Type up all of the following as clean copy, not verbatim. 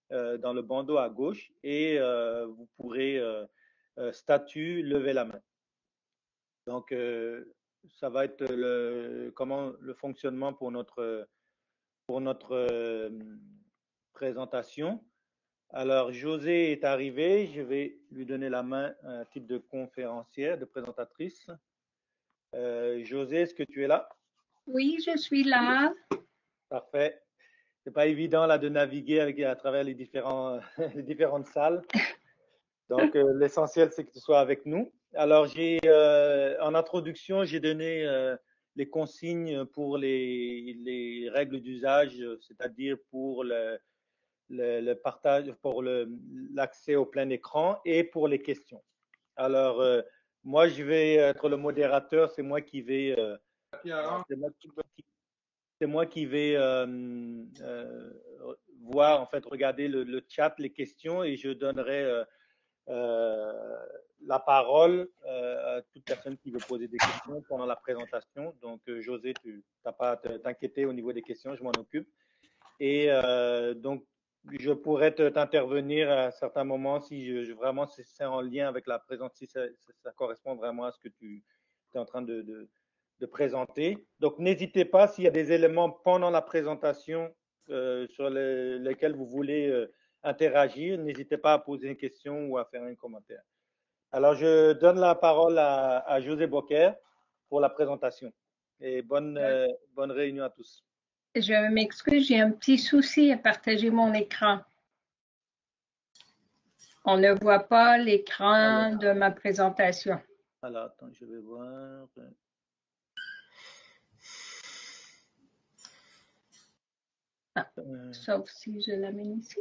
dans le bandeau à gauche et vous pourrez statut, lever la main. Donc, ça va être comment le fonctionnement pour notre présentation. Alors, José est arrivé. Je vais lui donner la main à titre de conférencière, de présentatrice. José, est-ce que tu es là? Oui, je suis là. Parfait. C'est pas évident là de naviguer à travers les différentes salles. Donc, l'essentiel, c'est que tu sois avec nous. Alors, en introduction, j'ai donné les consignes pour les règles d'usage, c'est-à-dire pour le partage, pour l'accès au plein écran et pour les questions. Alors, moi, je vais être le modérateur, c'est moi qui vais voir, en fait, regarder le chat, les questions et je donnerai la parole à toute personne qui veut poser des questions pendant la présentation. Donc, José, tu n'as pas à t'inquiéter au niveau des questions, je m'en occupe. Et donc, je pourrais t'intervenir à certains moments si vraiment c'est en lien avec la présentation, si ça correspond vraiment à ce que tu es en train de présenter. Donc, n'hésitez pas s'il y a des éléments pendant la présentation sur lesquels vous voulez interagir, n'hésitez pas à poser une question ou à faire un commentaire. Alors, je donne la parole à José Boker pour la présentation. Et bonne réunion à tous. Je m'excuse, j'ai un petit souci à partager mon écran. On ne voit pas l'écran de ma présentation. Alors, attends, je vais voir. Sauf si je l'amène ici.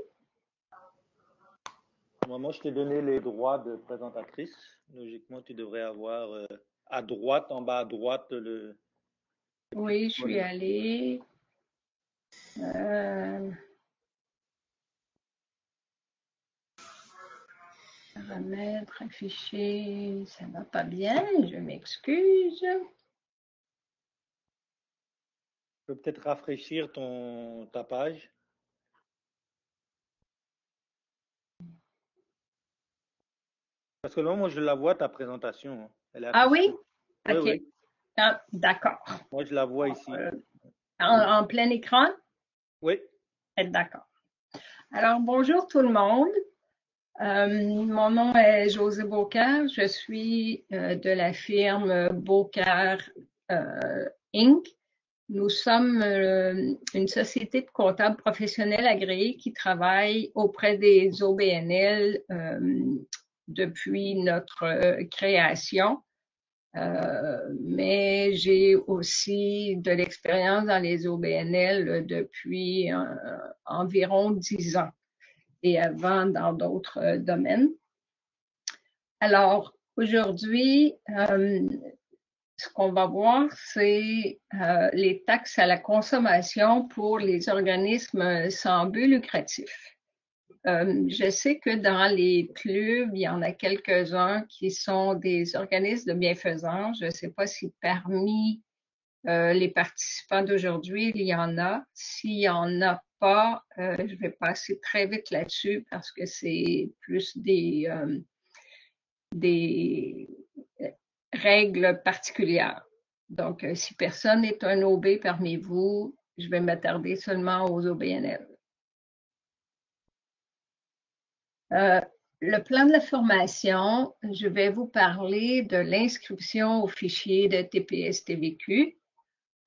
Moi, je t'ai donné les droits de présentatrice. Logiquement, tu devrais avoir à droite, en bas à droite, Oui, je suis allée. Paramètres, afficher, ça ne va pas bien, je m'excuse. Tu peux peut-être rafraîchir ta page. Parce que là, moi, je la vois, ta présentation. Elle est Ah oui? affichée. Oui, OK. oui. Ah, d'accord. Moi, je la vois ici. En plein écran? Oui. D'accord. Alors, bonjour tout le monde. Mon nom est José Beaucaire. Je suis de la firme Beaucaire Inc. Nous sommes une société de comptables professionnels agréés qui travaille auprès des OBNL depuis notre création. Mais j'ai aussi de l'expérience dans les OBNL depuis environ 10 ans et avant dans d'autres domaines. Alors, aujourd'hui, ce qu'on va voir, c'est les taxes à la consommation pour les organismes sans but lucratif. Je sais que dans les clubs, il y en a quelques-uns qui sont des organismes de bienfaisance. Je ne sais pas si parmi les participants d'aujourd'hui, il y en a. S'il n'y en a pas, je vais passer très vite là-dessus parce que c'est plus des règles particulières. Donc, si personne n'est un OB parmi vous, je vais m'attarder seulement aux OBNL. Le plan de la formation, je vais vous parler de l'inscription au fichier de TPS-TVQ.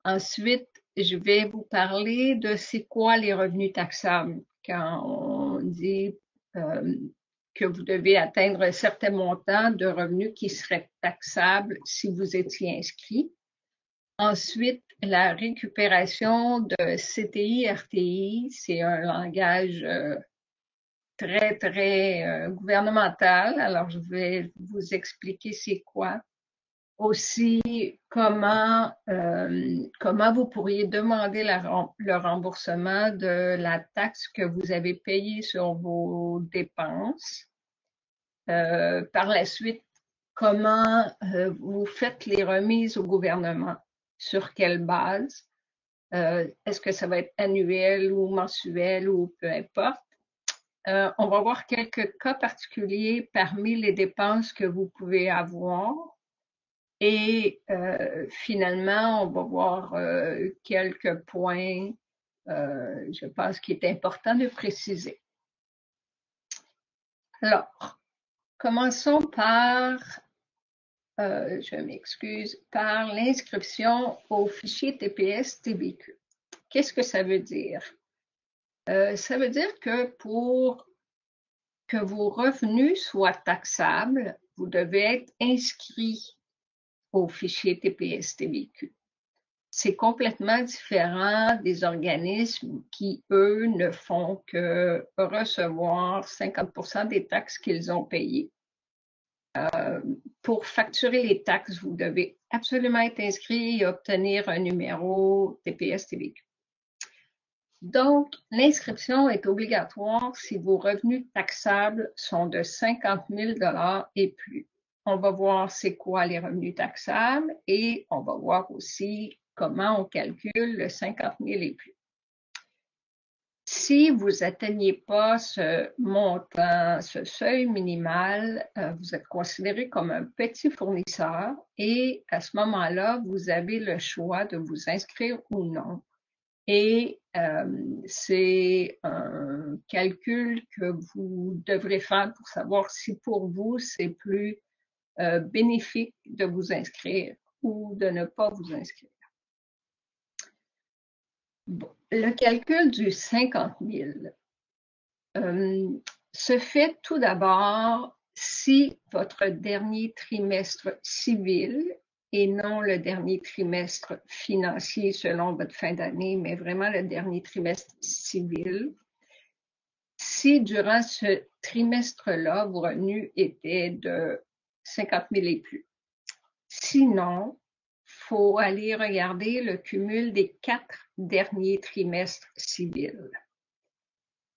Ensuite, je vais vous parler de c'est quoi les revenus taxables quand on dit que vous devez atteindre un certain montant de revenus qui seraient taxables si vous étiez inscrit. Ensuite, la récupération de CTI, RTI, c'est un langage très gouvernemental. Alors, je vais vous expliquer c'est quoi. Aussi, comment vous pourriez demander le remboursement de la taxe que vous avez payée sur vos dépenses. Par la suite, comment vous faites les remises au gouvernement, sur quelle base, est-ce que ça va être annuel ou mensuel ou peu importe. On va voir quelques cas particuliers parmi les dépenses que vous pouvez avoir. Et finalement, on va voir quelques points, je pense qu'il est important de préciser. Alors, commençons par, je m'excuse, par l'inscription au fichier TPS-TVQ. Qu'est-ce que ça veut dire? Ça veut dire que pour que vos revenus soient taxables, vous devez être inscrit au fichier TPS-TVQ. C'est complètement différent des organismes qui, eux, ne font que recevoir 50% des taxes qu'ils ont payées. Pour facturer les taxes, vous devez absolument être inscrit et obtenir un numéro TPS-TVQ. Donc, l'inscription est obligatoire si vos revenus taxables sont de 50 000 $ et plus. On va voir c'est quoi les revenus taxables et on va voir aussi comment on calcule le 50 000 et plus. Si vous n'atteignez pas ce montant, ce seuil minimal, vous êtes considéré comme un petit fournisseur et à ce moment-là, vous avez le choix de vous inscrire ou non. Et c'est un calcul que vous devrez faire pour savoir si pour vous, c'est plus bénéfique de vous inscrire ou de ne pas vous inscrire. Bon, le calcul du 50 000 se fait tout d'abord si votre dernier trimestre civil et non le dernier trimestre financier selon votre fin d'année, mais vraiment le dernier trimestre civil. Si durant ce trimestre-là, vos revenus étaient de 50 000 et plus. Sinon, il faut aller regarder le cumul des 4 derniers trimestres civils.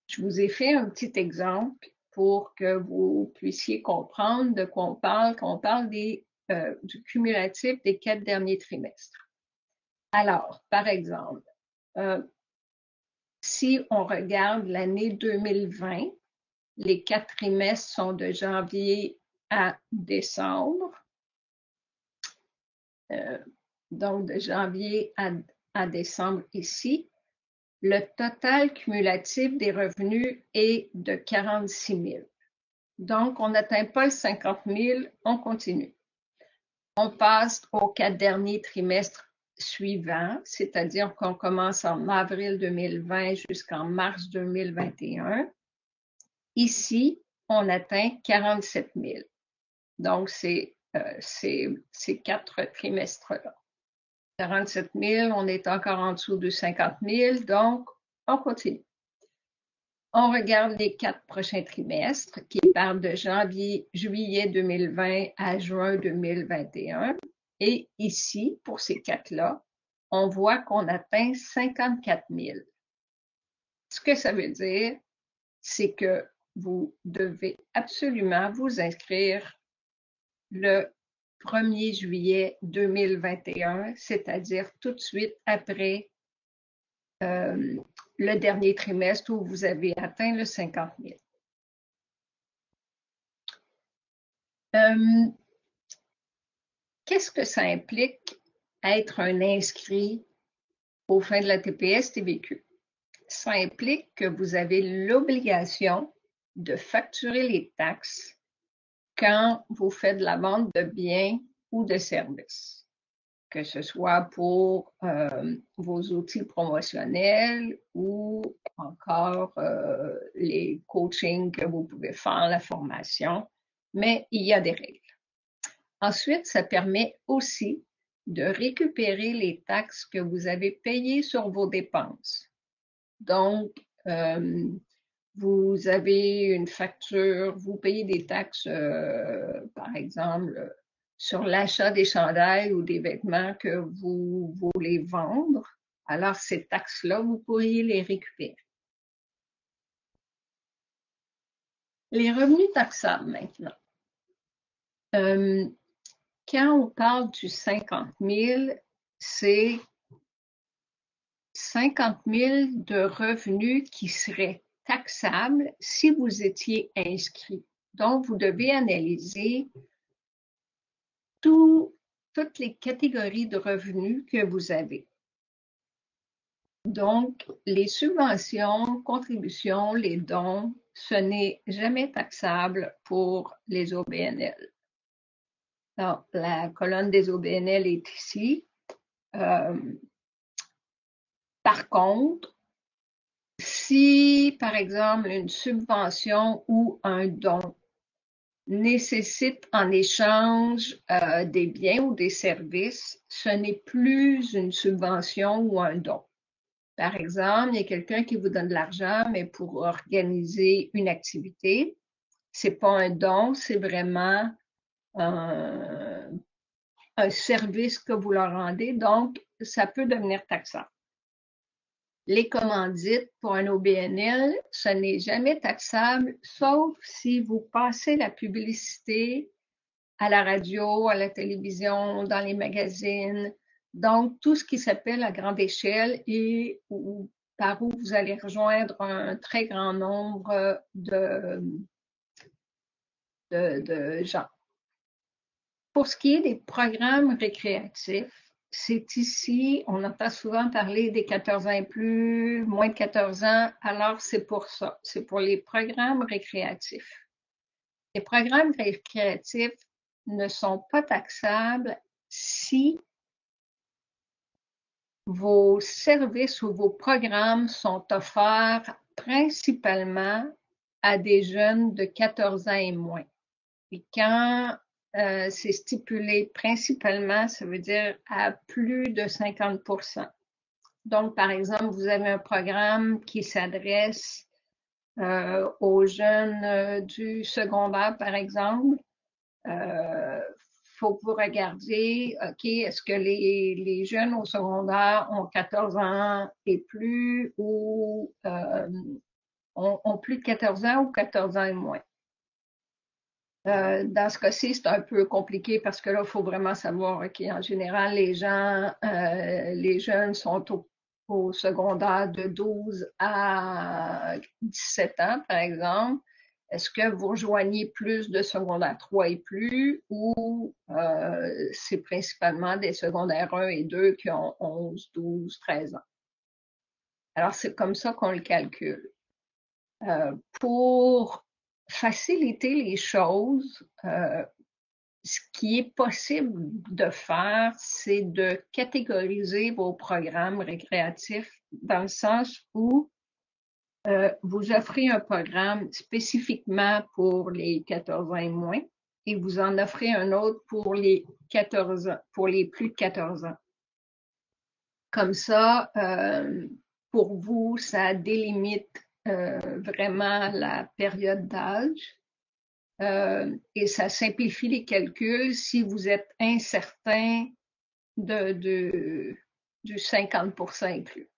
Je vous ai fait un petit exemple pour que vous puissiez comprendre de quoi on parle quand on parle du cumulatif des 4 derniers trimestres. Alors, par exemple, si on regarde l'année 2020, les 4 trimestres sont de janvier à décembre. Donc, de janvier à décembre ici. Le total cumulatif des revenus est de 46 000. Donc, on n'atteint pas le 50 000, on continue. On passe aux 4 derniers trimestres suivants, c'est-à-dire qu'on commence en avril 2020 jusqu'en mars 2021. Ici, on atteint 47 000. Donc, c'est ces 4 trimestres-là. 47 000, on est encore en dessous de 50 000, donc on continue. On regarde les 4 prochains trimestres qui partent de juillet 2020 à juin 2021. Et ici, pour ces 4-là, on voit qu'on atteint 54 000. Ce que ça veut dire, c'est que vous devez absolument vous inscrire le 1er juillet 2021, c'est-à-dire tout de suite après le dernier trimestre où vous avez atteint le 50 000. Qu'est-ce que ça implique être un inscrit aux fins de la TPS-TVQ? Ça implique que vous avez l'obligation de facturer les taxes quand vous faites de la vente de biens ou de services, que ce soit pour vos outils promotionnels ou encore les coachings que vous pouvez faire, la formation, mais il y a des règles. Ensuite, ça permet aussi de récupérer les taxes que vous avez payées sur vos dépenses. Donc, vous avez une facture, vous payez des taxes, par exemple, sur l'achat des chandails ou des vêtements que vous voulez vendre. Alors, ces taxes-là, vous pourriez les récupérer. Les revenus taxables maintenant. Quand on parle du 50 000, c'est 50 000 de revenus qui seraient taxable si vous étiez inscrit. Donc, vous devez analyser toutes les catégories de revenus que vous avez. Donc, les subventions, contributions, les dons, ce n'est jamais taxable pour les OBNL. Alors, la colonne des OBNL est ici. Par contre, si, par exemple, une subvention ou un don nécessite en échange des biens ou des services, ce n'est plus une subvention ou un don. Par exemple, il y a quelqu'un qui vous donne de l'argent, mais pour organiser une activité, c'est pas un don, c'est vraiment un service que vous leur rendez, donc ça peut devenir taxable. Les commandites pour un OBNL, ce n'est jamais taxable, sauf si vous passez la publicité à la radio, à la télévision, dans les magazines. Donc, tout ce qui s'appelle à grande échelle et par où vous allez rejoindre un très grand nombre de gens. Pour ce qui est des programmes récréatifs, c'est ici, on entend souvent parler des 14 ans et plus, moins de 14 ans, alors c'est pour ça, c'est pour les programmes récréatifs. Les programmes récréatifs ne sont pas taxables si vos services ou vos programmes sont offerts principalement à des jeunes de 14 ans et moins. Et quand c'est stipulé principalement, ça veut dire à plus de 50%. Donc, par exemple, vous avez un programme qui s'adresse aux jeunes du secondaire, par exemple. Faut que vous regardiez, OK, est-ce que les jeunes au secondaire ont 14 ans et plus ou ont plus de 14 ans ou 14 ans et moins? Dans ce cas-ci, c'est un peu compliqué parce que là, il faut vraiment savoir, OK, en général, les jeunes sont au secondaire de 12 à 17 ans, par exemple. Est-ce que vous rejoignez plus de secondaire 3 et plus ou c'est principalement des secondaires 1 et 2 qui ont 11, 12, 13 ans? Alors, c'est comme ça qu'on le calcule. Pour faciliter les choses, ce qui est possible de faire, c'est de catégoriser vos programmes récréatifs dans le sens où vous offrez un programme spécifiquement pour les 14 ans et moins et vous en offrez un autre pour les 14 ans, pour les plus de 14 ans. Comme ça, pour vous, ça délimite vraiment la période d'âge et ça simplifie les calculs si vous êtes incertain du 50% inclus.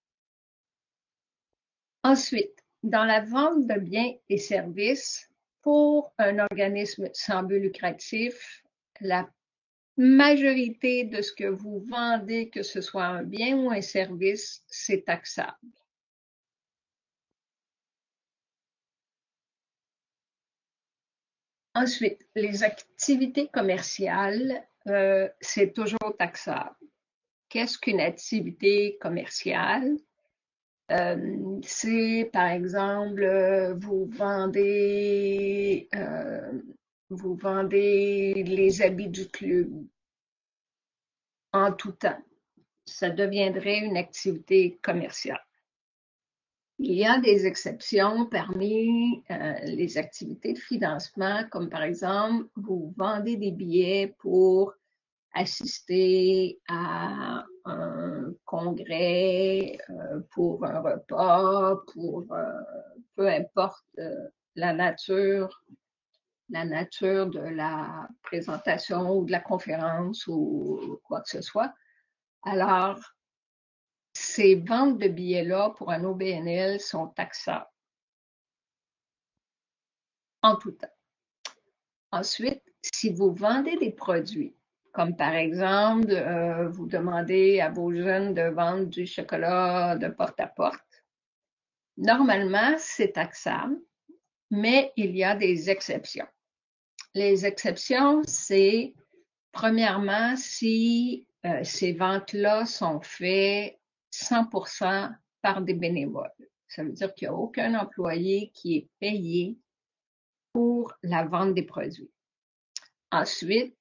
Ensuite, dans la vente de biens et services, pour un organisme sans but lucratif, la majorité de ce que vous vendez, que ce soit un bien ou un service, c'est taxable. Ensuite, les activités commerciales, c'est toujours taxable. Qu'est-ce qu'une activité commerciale? C'est, par exemple, vous vendez les habits du club en tout temps. Ça deviendrait une activité commerciale. Il y a des exceptions parmi les activités de financement, comme par exemple, vous vendez des billets pour assister à un congrès, pour un repas, pour peu importe la nature de la présentation ou de la conférence ou quoi que ce soit. Alors, ces ventes de billets-là pour un OBNL sont taxables en tout temps. Ensuite, si vous vendez des produits, comme par exemple, vous demandez à vos jeunes de vendre du chocolat de porte à porte, Normalement, c'est taxable, mais il y a des exceptions. Les exceptions, c'est premièrement si ces ventes-là sont faites 100% par des bénévoles. Ça veut dire qu'il n'y a aucun employé qui est payé pour la vente des produits. Ensuite,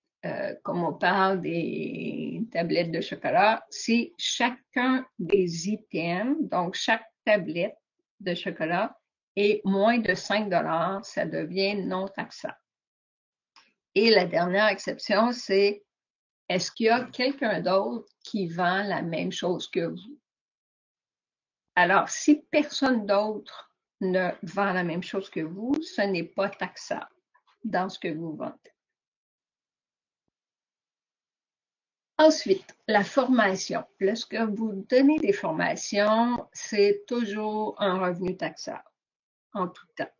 comme on parle des tablettes de chocolat, si chacun des items, donc chaque tablette de chocolat, est moins de 5 $, ça devient non taxable. Et la dernière exception, c'est est-ce qu'il y a quelqu'un d'autre qui vend la même chose que vous? Alors, si personne d'autre ne vend la même chose que vous, ce n'est pas taxable dans ce que vous vendez. Ensuite, la formation. Lorsque vous donnez des formations, c'est toujours un revenu taxable en tout temps.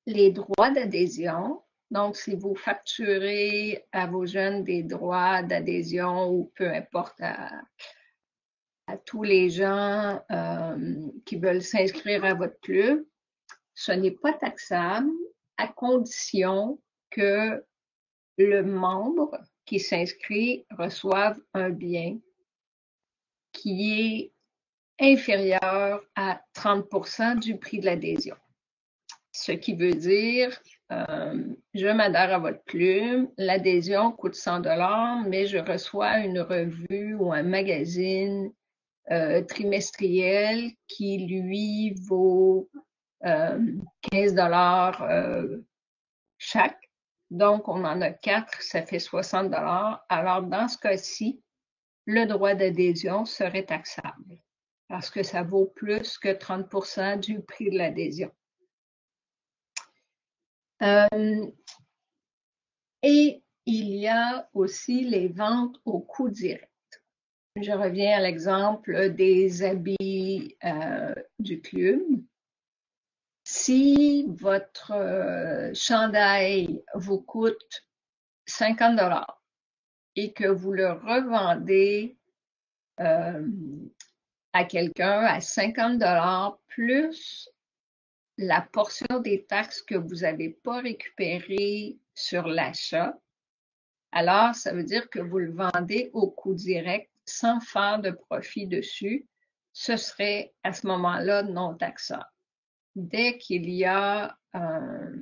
Les droits d'adhésion, donc si vous facturez à vos jeunes des droits d'adhésion ou peu importe à tous les gens qui veulent s'inscrire à votre club, ce n'est pas taxable à condition que le membre qui s'inscrit reçoive un bien qui est inférieur à 30% du prix de l'adhésion. Ce qui veut dire, je m'adhère à votre club, l'adhésion coûte 100 $, mais je reçois une revue ou un magazine trimestriel qui, lui, vaut 15 $ chaque. Donc, on en a 4, ça fait 60 $. Alors, dans ce cas-ci, le droit d'adhésion serait taxable parce que ça vaut plus que 30% du prix de l'adhésion. Et il y a aussi les ventes au coût direct. Je reviens à l'exemple des habits du club. Si votre chandail vous coûte 50 $ et que vous le revendez à quelqu'un à 50 $ plus la portion des taxes que vous n'avez pas récupérées sur l'achat, alors ça veut dire que vous le vendez au coût direct sans faire de profit dessus. Ce serait à ce moment-là non taxable. Dès qu'il y a un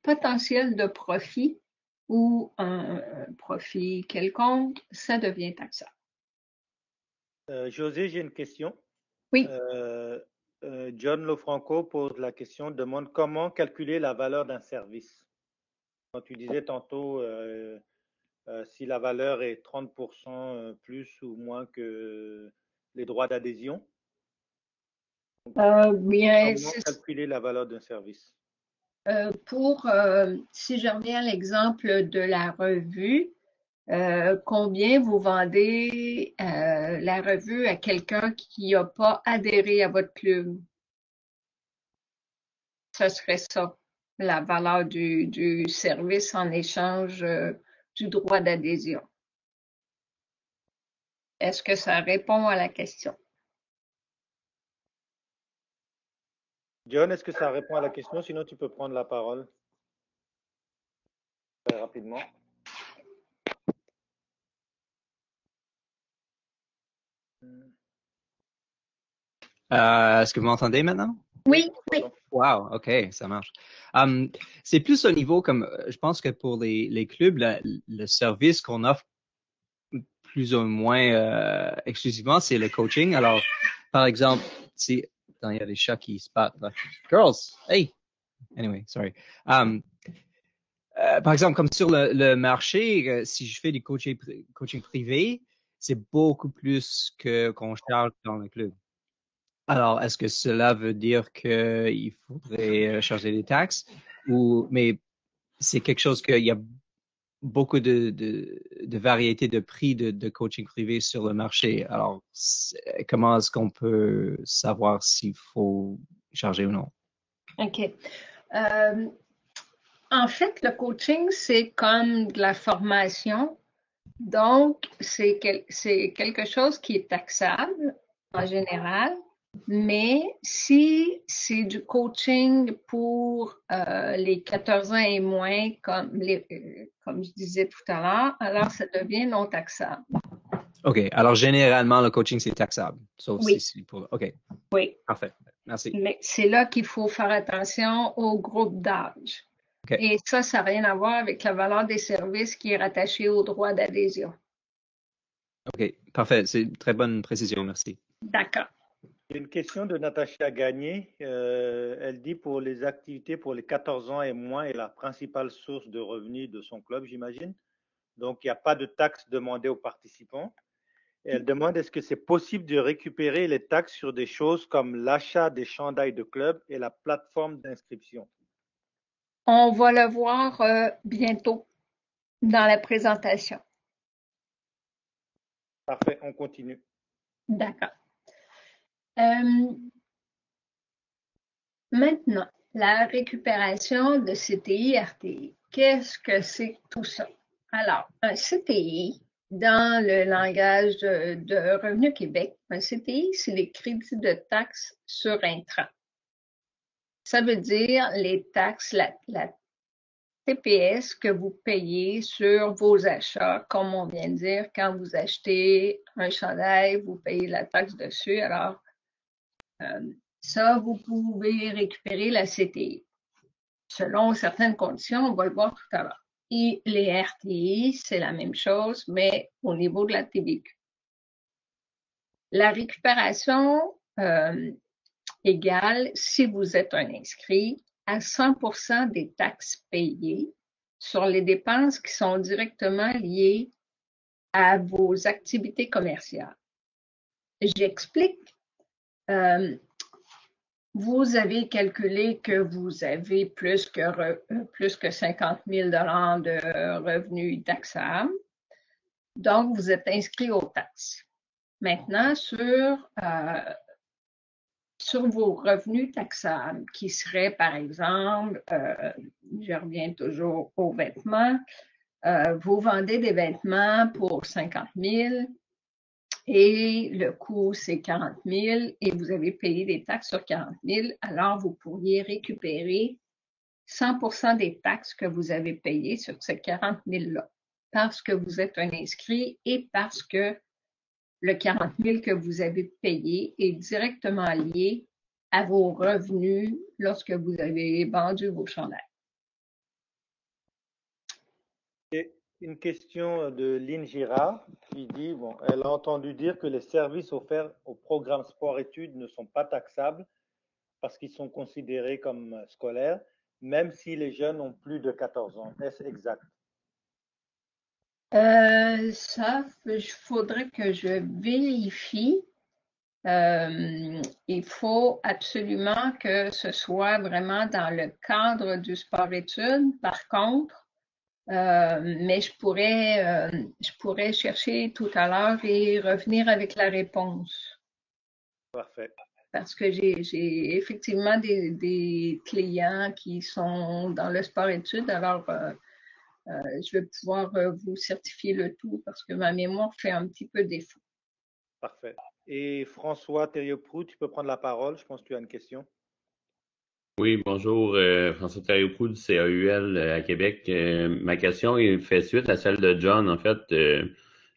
potentiel de profit ou un profit quelconque, ça devient taxable. José, j'ai une question. Oui. John Lofranco pose la question, demande comment calculer la valeur d'un service. Quand tu disais tantôt si la valeur est 30% plus ou moins que les droits d'adhésion. Bien, comment calculer la valeur d'un service? Si je reviens à l'exemple de la revue, combien vous vendez la revue à quelqu'un qui n'a pas adhéré à votre club? Ce serait ça, la valeur du service en échange du droit d'adhésion. Est-ce que ça répond à la question? John, est-ce que ça répond à la question? Sinon, tu peux prendre la parole très rapidement. Est-ce que vous m'entendez maintenant? Oui, oui. Wow, OK, ça marche. C'est plus au niveau comme, je pense que pour les clubs, le service qu'on offre plus ou moins exclusivement, c'est le coaching. Alors, par exemple, si, attends, il y a des chats qui se battent là. Girls, hey! Anyway, sorry. Par exemple, comme sur le marché, si je fais du coaching privé, c'est beaucoup plus qu'on charge dans le club. Alors, est-ce que cela veut dire qu'il faudrait charger des taxes mais c'est quelque chose qu'il y a beaucoup de variétés de prix de coaching privé sur le marché. Alors, comment est-ce qu'on peut savoir s'il faut charger ou non? OK. En fait, le coaching, c'est comme de la formation. Donc, c'est quelque chose qui est taxable, en général. Mais si c'est du coaching pour les 14 ans et moins, comme je disais tout à l'heure, alors ça devient non taxable. OK. Alors, généralement, le coaching, c'est taxable. Sauf si Oui, c'est pour... OK. oui. Parfait. Merci. Mais c'est là qu'il faut faire attention au groupe d'âge. OK. Et ça n'a rien à voir avec la valeur des services qui est rattachée au droit d'adhésion. OK. Parfait. C'est une très bonne précision. Merci. D'accord. Il y a une question de Natacha Gagné. Elle dit pour les activités pour les 14 ans et moins est la principale source de revenus de son club, j'imagine. Donc, il n'y a pas de taxes demandées aux participants. Et elle demande est-ce que c'est possible de récupérer les taxes sur des choses comme l'achat des chandails de club et la plateforme d'inscription. On va le voir bientôt dans la présentation. Parfait, on continue. D'accord. Maintenant, la récupération de CTI, RTI. Qu'est-ce que c'est tout ça? Alors, un CTI, dans le langage de Revenu Québec, un CTI, c'est les crédits de taxes sur intrant. Ça veut dire les taxes, la TPS que vous payez sur vos achats, comme on vient de dire, quand vous achetez un chandail, vous payez la taxe dessus. Alors, ça, vous pouvez récupérer la CTI. Selon certaines conditions, on va le voir tout à l'heure. Et les RTI, c'est la même chose, mais au niveau de la TVQ. La récupération égale, si vous êtes un inscrit, à 100% des taxes payées sur les dépenses qui sont directement liées à vos activités commerciales. J'explique. Vous avez calculé que vous avez plus que 50 000 $ de revenus taxables. Donc, vous êtes inscrit aux taxes. Maintenant, sur vos revenus taxables, qui seraient, par exemple, je reviens toujours aux vêtements, vous vendez des vêtements pour 50 000 et le coût, c'est 40 000 et vous avez payé des taxes sur 40 000, alors vous pourriez récupérer 100% des taxes que vous avez payées sur ces 40 000-là parce que vous êtes un inscrit et parce que le 40 000 que vous avez payé est directement lié à vos revenus lorsque vous avez vendu vos chandails. Et une question de Lynn Girard qui dit, bon, elle a entendu dire que les services offerts au programme sport-études ne sont pas taxables parce qu'ils sont considérés comme scolaires, même si les jeunes ont plus de 14 ans. Est-ce exact? Ça, il faudrait que je vérifie. Il faut absolument que ce soit vraiment dans le cadre du sport-études. Par contre, mais je pourrais chercher tout à l'heure et revenir avec la réponse. Parfait. Parce que j'ai effectivement des clients qui sont dans le sport-études, alors je vais pouvoir vous certifier le tout parce que ma mémoire fait un petit peu défaut. Parfait. Et François Thériault-Proulx, tu peux prendre la parole. Je pense que tu as une question. Oui, bonjour, François Thériault-Proulx du CAUL à Québec. Ma question fait suite à celle de John. En fait, je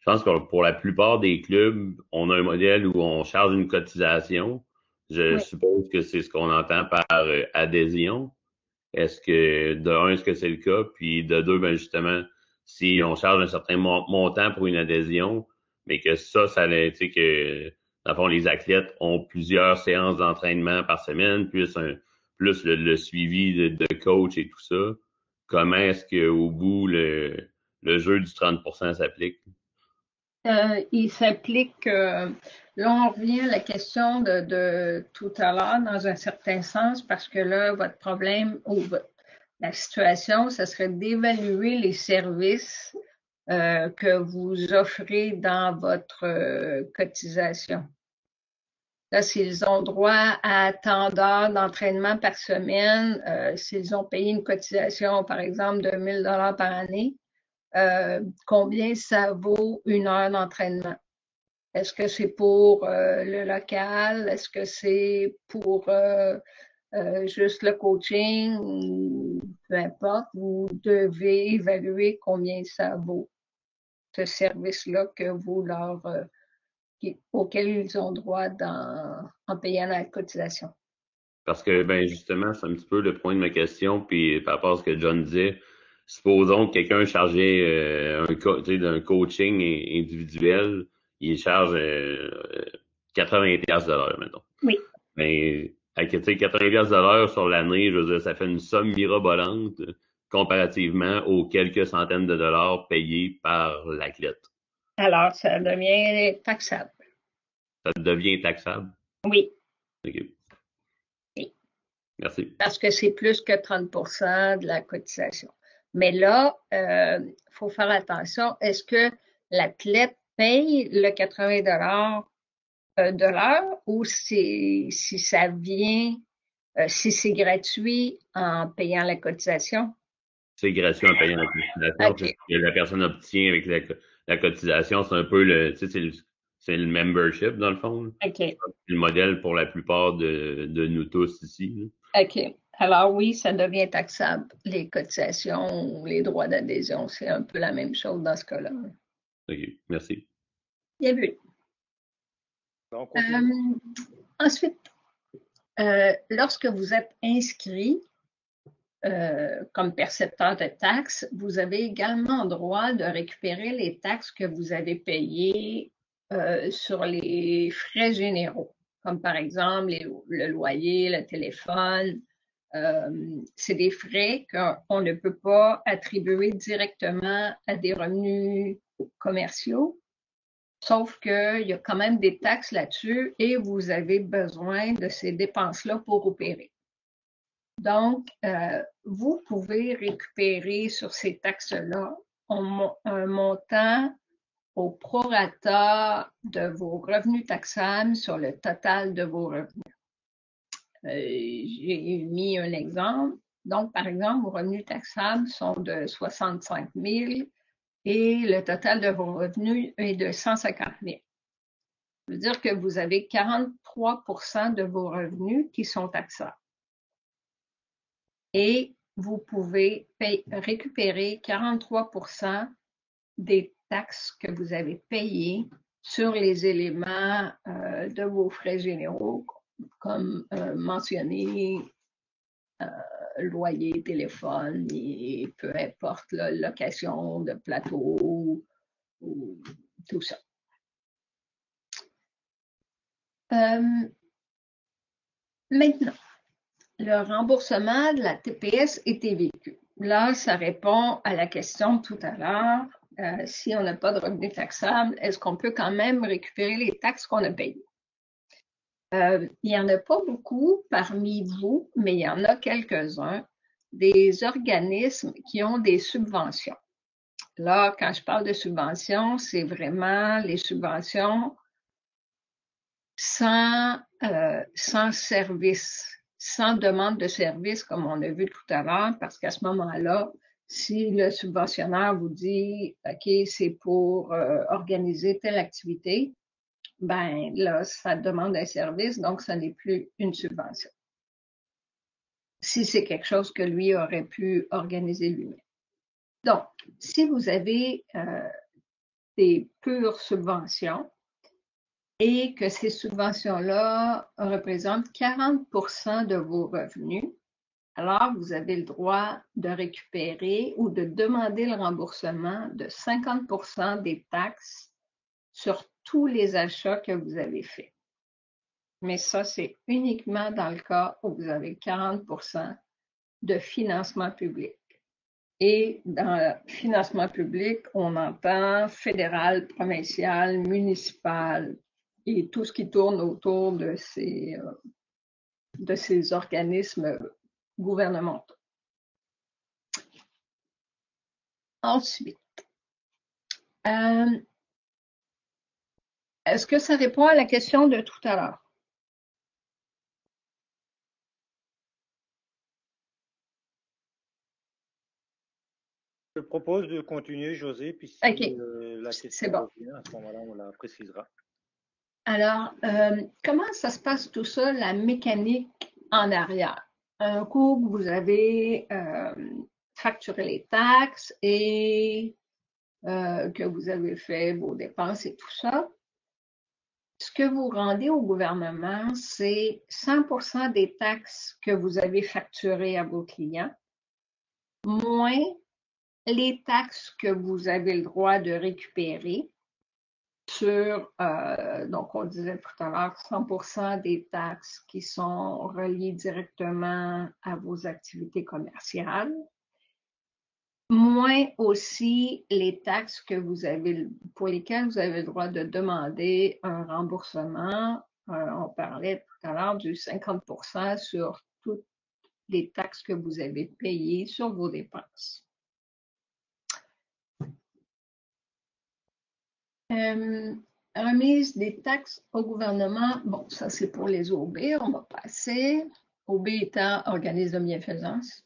pense que pour la plupart des clubs, on a un modèle où on charge une cotisation. Je Oui. suppose que c'est ce qu'on entend par adhésion. Est-ce que c'est le cas? Puis de deux, ben justement, si on charge un certain montant pour une adhésion, mais que tu sais que, dans le fond, les athlètes ont plusieurs séances d'entraînement par semaine, plus le suivi de coach et tout ça, comment est-ce qu'au bout, le jeu du 30% s'applique? Il s'applique, là on revient à la question de tout à l'heure dans un certain sens parce que là, votre problème ou la situation, ce serait d'évaluer les services que vous offrez dans votre cotisation. Là, s'ils ont droit à tant d'heures d'entraînement par semaine, s'ils ont payé une cotisation, par exemple, de 1 000 $ par année, combien ça vaut une heure d'entraînement? Est-ce que c'est pour le local? Est-ce que c'est pour juste le coaching? Peu importe, vous devez évaluer combien ça vaut, ce service-là que vous auquel ils ont droit en payant la cotisation. Parce que, ben, justement, c'est un petit peu le point de ma question, puis par rapport à ce que John disait, supposons que quelqu'un chargeait tu sais, d'un coaching individuel, il charge 80$ de l'heure, mettons. Oui. Mais, tu sais, 80$ de l'heure sur l'année, je veux dire, ça fait une somme mirobolante comparativement aux quelques centaines de dollars payés par l'athlète. Alors, ça devient taxable. Ça devient taxable? Oui. OK. Oui. Merci. Parce que c'est plus que 30% de la cotisation. Mais là, faut faire attention. Est-ce que l'athlète paye le 80$ de l'heure ou si ça vient, si c'est gratuit en payant la cotisation? C'est gratuit en payant la cotisation. OK. C'est ce que la personne obtient avec la cotisation. C'est un peu tu sais, c'est le membership, dans le fond. OK. C'est le modèle pour la plupart de nous tous ici. OK. Alors oui, ça devient taxable. Les cotisations ou les droits d'adhésion, c'est un peu la même chose dans ce cas-là. OK, merci. Bien vu. Ensuite, lorsque vous êtes inscrit comme percepteur de taxes, vous avez également droit de récupérer les taxes que vous avez payées sur les frais généraux, comme par exemple le loyer, le téléphone. C'est des frais qu'on ne peut pas attribuer directement à des revenus commerciaux, sauf qu'il y a quand même des taxes là-dessus et vous avez besoin de ces dépenses-là pour opérer. Donc, vous pouvez récupérer sur ces taxes-là un montant au prorata de vos revenus taxables sur le total de vos revenus. J'ai mis un exemple. Donc, par exemple, vos revenus taxables sont de 65 000 et le total de vos revenus est de 150 000. Ça veut dire que vous avez 43% de vos revenus qui sont taxables. Et vous pouvez récupérer 43% des taxes que vous avez payées sur les éléments de vos frais généraux, comme mentionné, loyer, téléphone, et peu importe, la location de plateau, ou tout ça. Maintenant, le remboursement de la TPS et TVQ. Là, ça répond à la question de tout à l'heure. Si on n'a pas de revenus taxables, est-ce qu'on peut quand même récupérer les taxes qu'on a payées? Il n'y en a pas beaucoup parmi vous, mais il y en a quelques-uns, des organismes qui ont des subventions. Là, quand je parle de subventions, c'est vraiment les subventions sans service, sans demande de service, comme on a vu tout à l'heure, parce qu'à ce moment-là, si le subventionnaire vous dit, OK, c'est pour organiser telle activité, ben là, ça demande un service, donc ça n'est plus une subvention. Si c'est quelque chose que lui aurait pu organiser lui-même. Donc, si vous avez des pures subventions et que ces subventions-là représentent 40% de vos revenus, alors vous avez le droit de récupérer ou de demander le remboursement de 50% des taxes sur tous les achats que vous avez faits. Mais ça, c'est uniquement dans le cas où vous avez 40% de financement public. Et dans le financement public, on entend fédéral, provincial, municipal et tout ce qui tourne autour de ces organismes gouvernementaux. Ensuite, est-ce que ça répond à la question de tout à l'heure? Je propose de continuer, José, puis si OK. la question revient, à ce moment-là, on la précisera. Alors, comment ça se passe tout ça, la mécanique en arrière? Un coup, vous avez facturé les taxes et que vous avez fait vos dépenses et tout ça. Ce que vous rendez au gouvernement, c'est 100% des taxes que vous avez facturées à vos clients, moins les taxes que vous avez le droit de récupérer sur, donc on disait tout à l'heure, 100% des taxes qui sont reliées directement à vos activités commerciales, moins aussi les taxes que vous avez, pour lesquelles vous avez le droit de demander un remboursement. On parlait tout à l'heure du 50% sur toutes les taxes que vous avez payées sur vos dépenses. Remise des taxes au gouvernement. Bon, ça c'est pour les OB, on va passer. OB étant organisme de bienfaisance.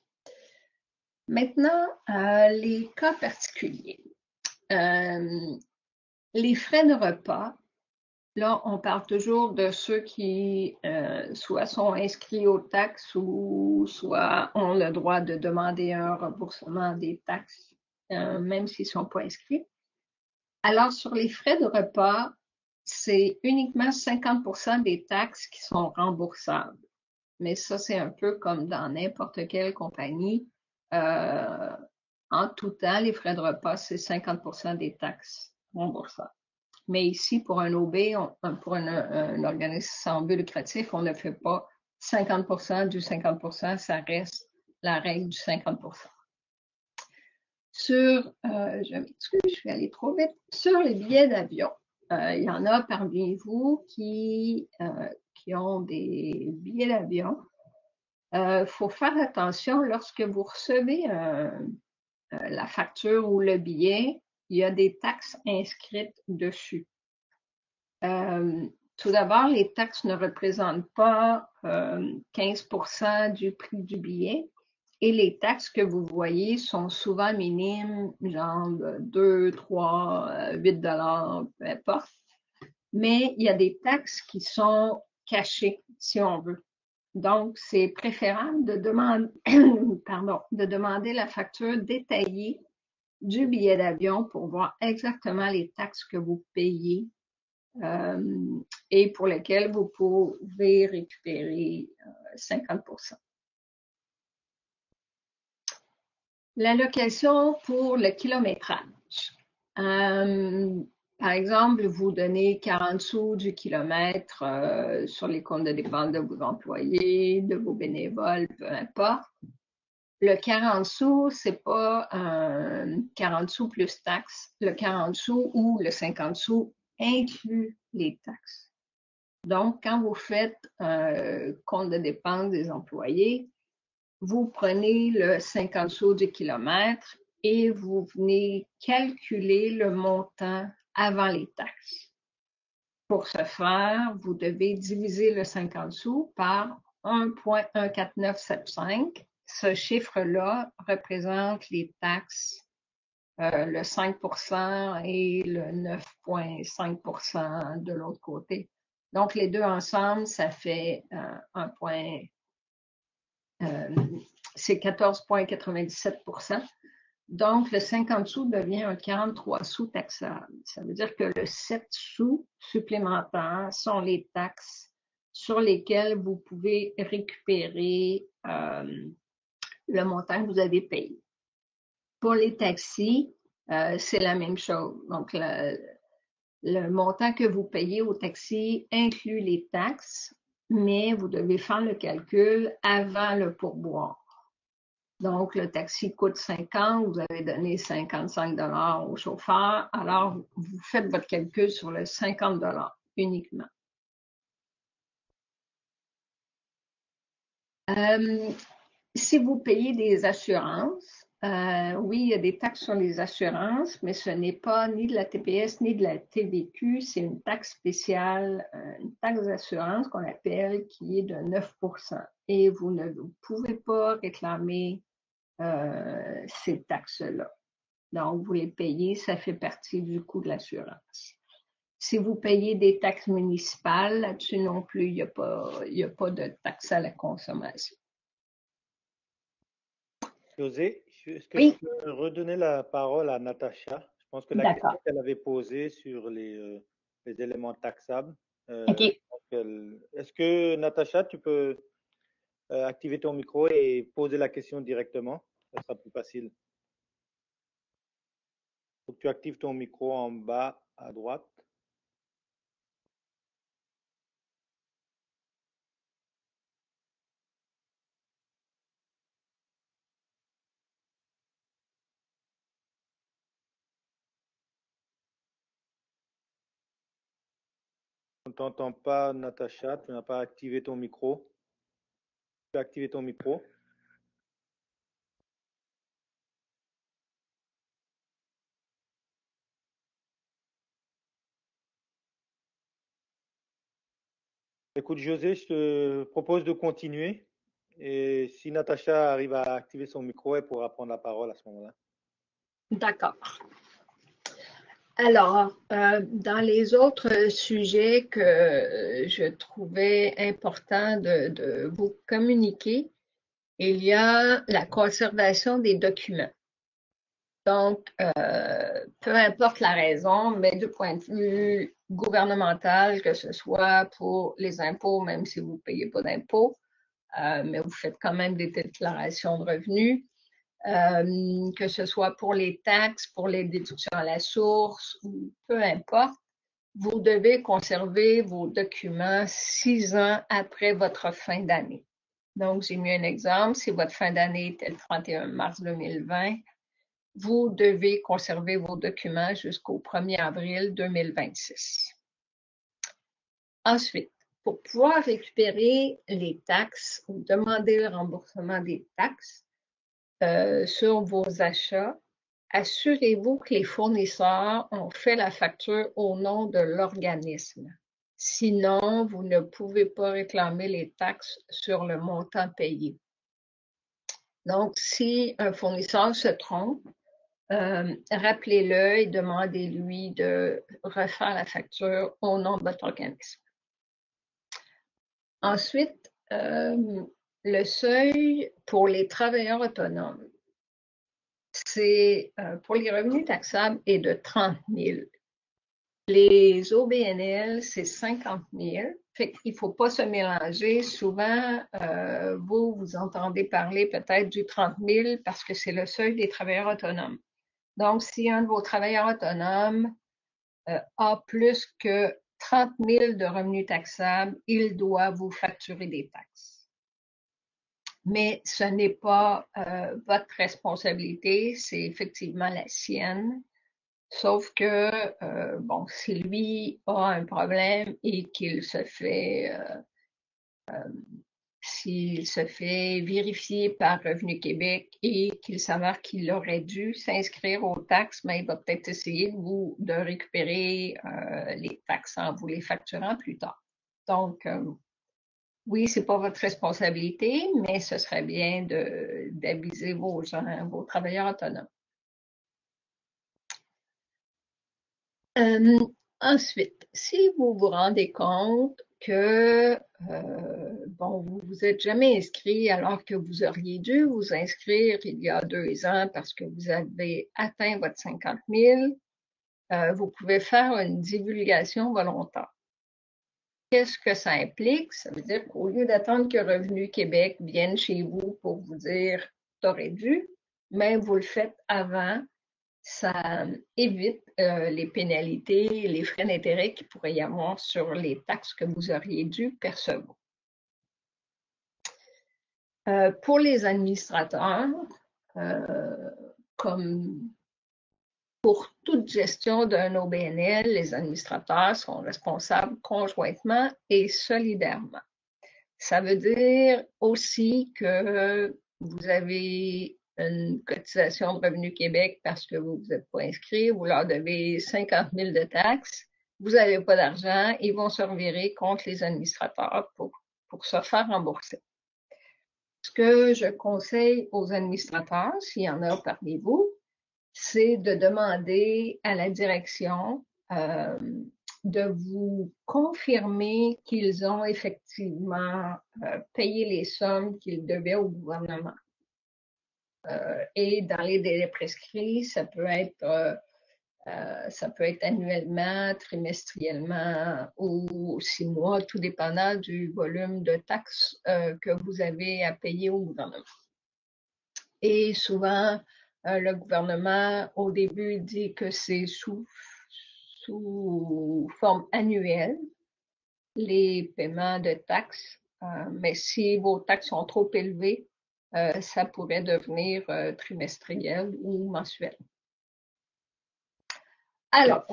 Maintenant, les cas particuliers. Les frais de repas, là, on parle toujours de ceux qui soit sont inscrits aux taxes ou soit ont le droit de demander un remboursement des taxes, même s'ils ne sont pas inscrits. Alors, sur les frais de repas, c'est uniquement 50% des taxes qui sont remboursables. Mais ça, c'est un peu comme dans n'importe quelle compagnie. En tout temps, les frais de repas, c'est 50% des taxes remboursables. Mais ici, pour un OB, pour un organisme sans but lucratif, on ne fait pas 50% du 50%, ça reste la règle du 50%. Sur, je m'excuse, je vais aller trop vite, sur les billets d'avion. Il y en a parmi vous qui ont des billets d'avion. Faut faire attention lorsque vous recevez la facture ou le billet, il y a des taxes inscrites dessus. Tout d'abord, les taxes ne représentent pas 15% du prix du billet et les taxes que vous voyez sont souvent minimes, genre 2, 3, 8 $, peu importe. Mais il y a des taxes qui sont cachées, si on veut. Donc, c'est préférable de demander la facture détaillée du billet d'avion pour voir exactement les taxes que vous payez et pour lesquelles vous pouvez récupérer 50%. L'allocation pour le kilométrage. Par exemple, vous donnez 40 sous du kilomètre sur les comptes de dépenses de vos employés, de vos bénévoles, peu importe. Le 40 sous, c'est pas 40 sous plus taxes. Le 40 sous ou le 50 sous inclut les taxes. Donc, quand vous faites un compte de dépenses des employés, vous prenez le 50 sous du kilomètre et vous venez calculer le montant avant les taxes. Pour ce faire, vous devez diviser le 50 sous par 1,14975. Ce chiffre-là représente les taxes, le 5% et le 9,5% de l'autre côté. Donc, les deux ensemble, ça fait c'est 14,97%. Donc, le 50 sous devient un 43 sous taxable. Ça veut dire que le 7 sous supplémentaires sont les taxes sur lesquelles vous pouvez récupérer le montant que vous avez payé. Pour les taxis, c'est la même chose. Donc, le montant que vous payez au taxi inclut les taxes, mais vous devez faire le calcul avant le pourboire. Donc, le taxi coûte 50, vous avez donné 55 $ au chauffeur, alors vous faites votre calcul sur le 50 $ uniquement. Si vous payez des assurances, oui, il y a des taxes sur les assurances, mais ce n'est pas ni de la TPS ni de la TVQ, c'est une taxe spéciale, une taxe d'assurance qu'on appelle qui est de 9%. Et vous ne pouvez pas réclamer ces taxes-là. Donc, vous les payez, ça fait partie du coût de l'assurance. Si vous payez des taxes municipales, là-dessus non plus, il n'y a pas de taxe à la consommation. José, est-ce que je Oui, peux redonner la parole à Natacha? Je pense que la question d'accord. qu'elle avait posée sur les éléments taxables, OK. est-ce que Natacha, tu peux activer ton micro et poser la question directement? Ça sera plus facile. Il faut que tu actives ton micro en bas à droite. On ne t'entend pas, Natacha, tu n'as pas activé ton micro. Tu as activé ton micro. Écoute, José, je te propose de continuer. Et si Natacha arrive à activer son micro, elle pourra prendre la parole à ce moment-là. D'accord. Alors, dans les autres sujets que je trouvais important de vous communiquer, il y a la conservation des documents. Donc, peu importe la raison, mais du point de vue gouvernemental, que ce soit pour les impôts, même si vous ne payez pas d'impôts, mais vous faites quand même des déclarations de revenus, que ce soit pour les taxes, pour les déductions à la source, ou peu importe, vous devez conserver vos documents 6 ans après votre fin d'année. Donc, j'ai mis un exemple. Si votre fin d'année était le 31 mars 2020, vous devez conserver vos documents jusqu'au 1er avril 2026. Ensuite, pour pouvoir récupérer les taxes ou demander le remboursement des taxes sur vos achats, assurez-vous que les fournisseurs ont fait la facture au nom de l'organisme. Sinon, vous ne pouvez pas réclamer les taxes sur le montant payé. Donc, si un fournisseur se trompe, rappelez-le et demandez-lui de refaire la facture au nom de votre organisme. Ensuite, le seuil pour les travailleurs autonomes, c'est pour les revenus taxables est de 30 000. Les OBNL, c'est 50 000. Fait qu'il ne faut pas se mélanger. Souvent, vous entendez parler peut-être du 30 000 parce que c'est le seuil des travailleurs autonomes. Donc, si un de vos travailleurs autonomes a plus que 30 000 de revenus taxables, il doit vous facturer des taxes. Mais ce n'est pas votre responsabilité, c'est effectivement la sienne. Sauf que, bon, si lui a un problème et qu'il se fait, s'il se fait vérifier par Revenu Québec et qu'il s'avère qu'il aurait dû s'inscrire aux taxes, mais il va peut-être essayer de récupérer les taxes en vous les facturant plus tard. Donc, oui, c'est pas votre responsabilité, mais ce serait bien d'aviser vos gens, vos travailleurs autonomes. Ensuite, si vous vous rendez compte que bon, vous vous êtes jamais inscrit alors que vous auriez dû vous inscrire il y a 2 ans parce que vous avez atteint votre 50 000, vous pouvez faire une divulgation volontaire. Qu'est-ce que ça implique? Ça veut dire qu'au lieu d'attendre que Revenu Québec vienne chez vous pour vous dire « t'aurais dû », mais vous le faites avant. Ça évite les pénalités et les frais d'intérêt qu'il pourrait y avoir sur les taxes que vous auriez dû percevoir. Pour les administrateurs, comme pour toute gestion d'un OBNL, les administrateurs sont responsables conjointement et solidairement. Ça veut dire aussi que vous avez une cotisation de Revenu Québec parce que vous ne vous êtes pas inscrit, vous leur devez 50 000 de taxes, vous n'avez pas d'argent, ils vont se revirer contre les administrateurs pour se faire rembourser. Ce que je conseille aux administrateurs, s'il y en a parmi vous, c'est de demander à la direction de vous confirmer qu'ils ont effectivement payé les sommes qu'ils devaient au gouvernement. Et dans les délais prescrits, ça peut être annuellement, trimestriellement ou 6 mois, tout dépendant du volume de taxes que vous avez à payer au gouvernement. Et souvent, le gouvernement, au début, dit que c'est sous forme annuelle, les paiements de taxes. Mais si vos taxes sont trop élevées, ça pourrait devenir trimestriel ou mensuel. Alors,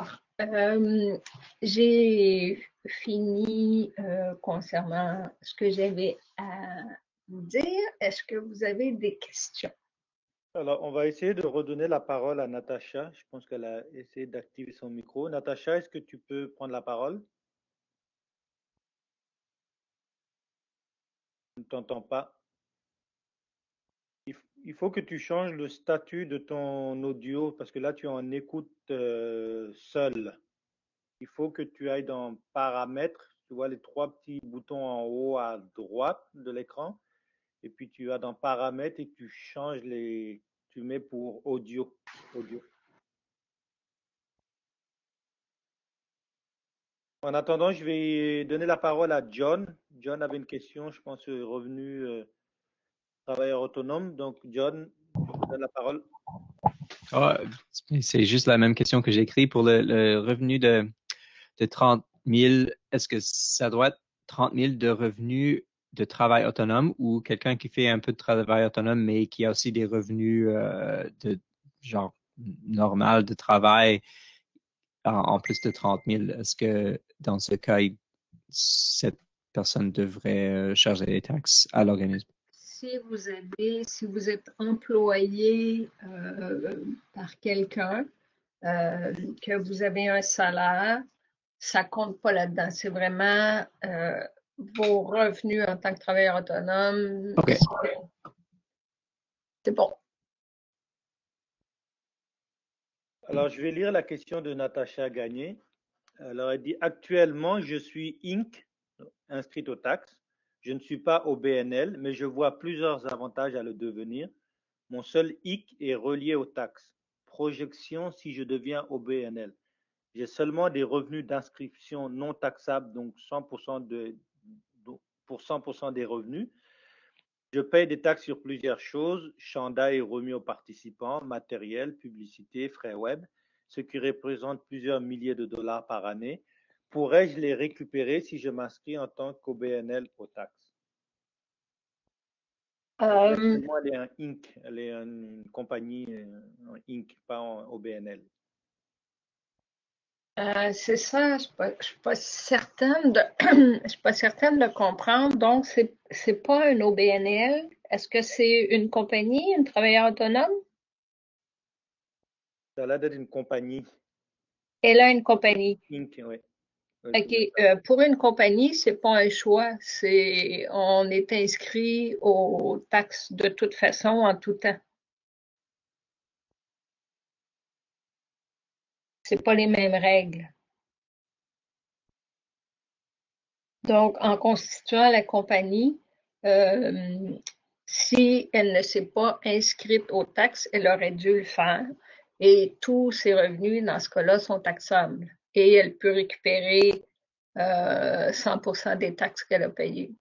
j'ai fini concernant ce que j'avais à vous dire. Est-ce que vous avez des questions? Alors, on va essayer de redonner la parole à Natacha. Je pense qu'elle a essayé d'activer son micro. Natacha, est-ce que tu peux prendre la parole? Je ne t'entends pas. Il faut que tu changes le statut de ton audio parce que là, tu es en écoute seul. Il faut que tu ailles dans Paramètres. Tu vois les 3 petits boutons en haut à droite de l'écran. Et puis, tu vas dans Paramètres et tu changes tu mets pour audio. En attendant, je vais donner la parole à John. John avait une question, je pense, revenu travailleur autonome. Donc, John, je te donne la parole. Ah, c'est juste la même question que j'ai écrite pour le revenu de 30 000. Est-ce que ça doit être 30 000 de revenus de travail autonome ou quelqu'un qui fait un peu de travail autonome mais qui a aussi des revenus de genre normal de travail en plus de 30 000? Est-ce que dans ce cas, cette personne devrait charger des taxes à l'organisme? Si vous êtes employé par quelqu'un, que vous avez un salaire, ça compte pas là-dedans. C'est vraiment vos revenus en tant que travailleur autonome. OK. C'est bon. Alors, je vais lire la question de Natacha Gagné. Alors, elle dit, actuellement, je suis Inc., inscrite aux taxes. Je ne suis pas au BNL, mais je vois plusieurs avantages à le devenir. Mon seul hic est relié aux taxes. Projection si je deviens au BNL. J'ai seulement des revenus d'inscription non taxables, donc 100% pour 100% des revenus. Je paye des taxes sur plusieurs choses, chandail remis aux participants, matériel, publicité, frais web, ce qui représente plusieurs milliers de dollars par année. Pourrais-je les récupérer si je m'inscris en tant qu'OBNL aux taxes? Actuellement, elle est un Inc., elle est une compagnie en Inc., pas en OBNL. C'est ça, je suis pas certaine je suis pas certaine de comprendre. Donc, c'est pas un OBNL. Est-ce que c'est une compagnie, un travailleur autonome? Ça a l'air d'être une compagnie Elle a une compagnie. Inc., oui. OK. Pour une compagnie, c'est pas un choix. On est inscrit aux taxes de toute façon, en tout temps. C'est pas les mêmes règles. Donc, en constituant la compagnie, si elle ne s'est pas inscrite aux taxes, elle aurait dû le faire. Et tous ses revenus, dans ce cas-là, sont taxables. Et elle peut récupérer 100% des taxes qu'elle a payées.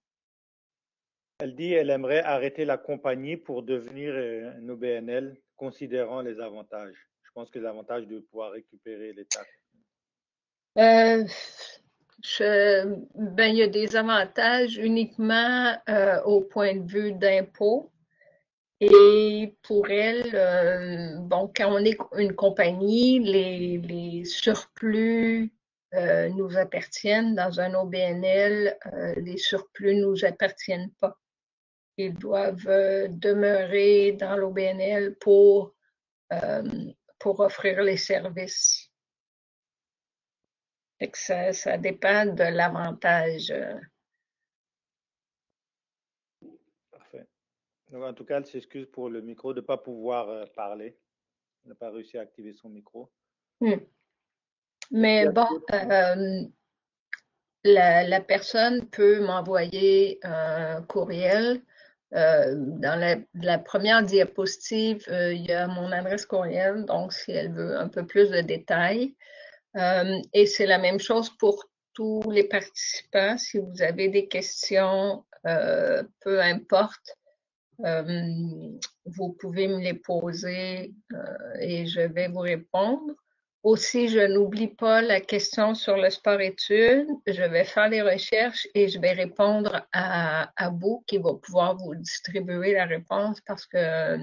Elle dit qu'elle aimerait arrêter la compagnie pour devenir un OBNL, considérant les avantages. Je pense que les avantages de pouvoir récupérer les taxes. Ben, il y a des avantages uniquement au point de vue d'impôt. Et pour elle, bon, quand on est une compagnie, les surplus nous appartiennent. Dans un OBNL, les surplus nous appartiennent pas. Ils doivent demeurer dans l'OBNL pour offrir les services. Fait que ça dépend de l'avantage. Parfait. Donc, en tout cas, elle s'excuse pour le micro de ne pas pouvoir parler. Elle n'a pas réussi à activer son micro. Hmm. Mais bon, la personne peut m'envoyer un courriel. Dans la première diapositive, il y a mon adresse courriel, donc si elle veut un peu plus de détails. Et c'est la même chose pour tous les participants. Si vous avez des questions, peu importe, vous pouvez me les poser et je vais vous répondre. Aussi, je n'oublie pas la question sur le sport-études. Je vais faire les recherches et je vais répondre à vous qui va pouvoir vous distribuer la réponse parce que